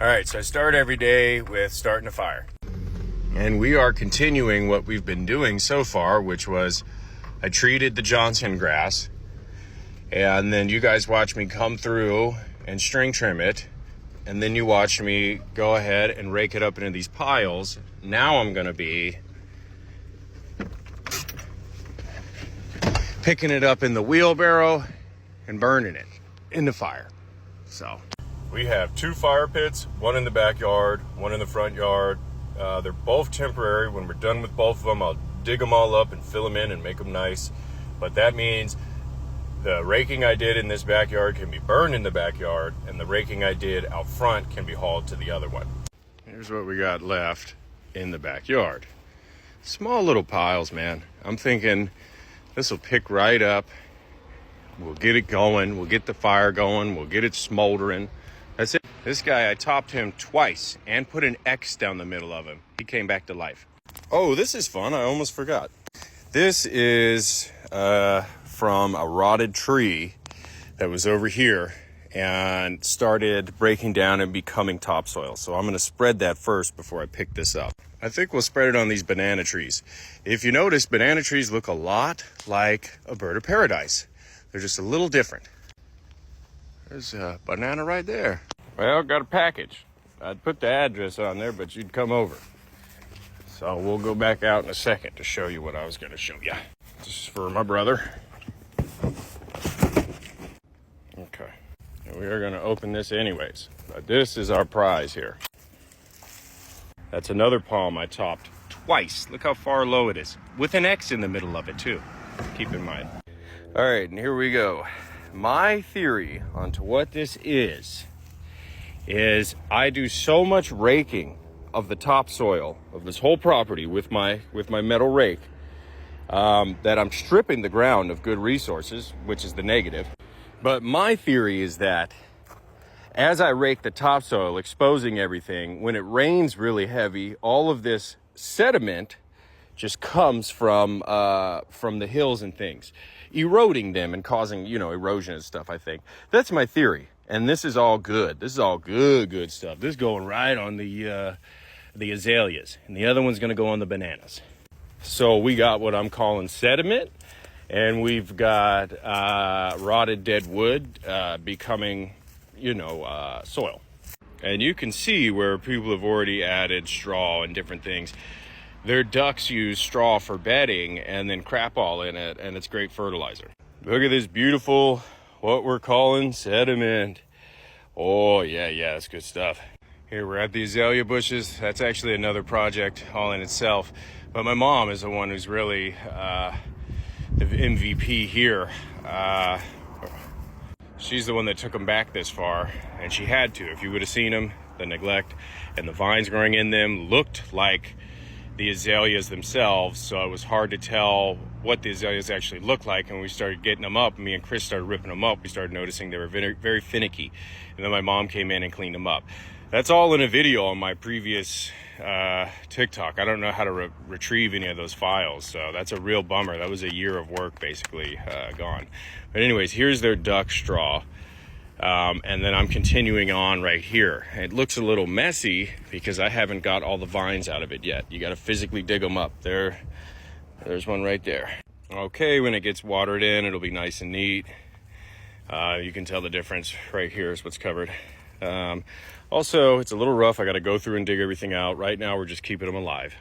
All right, so I start every day with starting a fire. And we are continuing what we've been doing so far, which was I treated the Johnson grass, and then you guys watched me come through and string trim it, and then you watched me go ahead and rake it up into these piles. Now I'm gonna be picking it up in the wheelbarrow and burning it in the fire. So we have 2 fire pits, one in the backyard, one in the front yard. They're both temporary. When we're done with both of them, I'll dig them all up and fill them in and make them nice. But that means the raking I did in this backyard can be burned in the backyard, and the raking I did out front can be hauled to the other one. Here's what we got left in the backyard. Small little piles, man. I'm thinking this will pick right up. We'll get it going. We'll get the fire going. We'll get it smoldering. That's it. This guy, I topped him twice and put an X down the middle of him. He came back to life. Oh, this is fun. I almost forgot. This is from a rotted tree that was over here and started breaking down and becoming topsoil. So I'm going to spread that first before I pick this up. I think we'll spread it on these banana trees. If you notice, banana trees look a lot like a bird of paradise. They're just a little different. There's a banana right there. Well, got a package. I'd put the address on there, but you'd come over. So we'll go back out in a second to show you what I was going to show you. This is for my brother. Okay. And we are going to open this anyways. But this is our prize here. That's another palm I topped twice. Look how far low it is. With an X in the middle of it too. Keep in mind. All right, and here we go. My theory onto what this is I do so much raking of the topsoil of this whole property with my metal rake that I'm stripping the ground of good resources, which is the negative. But my theory is that as I rake the topsoil, exposing everything, when it rains really heavy, all of this sediment just comes from the hills and things, eroding them and causing, erosion and stuff, I think. That's my theory. And this is all good. This is all good stuff. This is going right on the azaleas. And the other one's going to go on the bananas. So we got what I'm calling sediment. And we've got rotted dead wood becoming, soil. And you can see where people have already added straw and different things. Their ducks use straw for bedding and then crap all in it, and it's great fertilizer. Look at this beautiful, what we're calling sediment. Oh, yeah, that's good stuff. Here we're at the azalea bushes. That's actually another project all in itself. But my mom is the one who's really the MVP here. She's the one that took them back this far, and she had to. If you would have seen them, the neglect and the vines growing in them looked like the azaleas themselves, so it was hard to tell what the azaleas actually looked like. And when we started getting them up, me and Chris started ripping them up, we started noticing they were very, very finicky. And then my mom came in and cleaned them up. That's all in a video on my previous TikTok. I don't know how to retrieve any of those files, so that's a real bummer. That was a year of work basically gone. But anyways, here's their duck straw. And then I'm continuing on right here. It looks a little messy because I haven't got all the vines out of it yet. You got to physically dig them up. There's one right there. Okay, when it gets watered in, it'll be nice and neat. You can tell the difference. Right here is what's covered. Also, it's a little rough. I got to go through and dig everything out. Right now, we're just keeping them alive.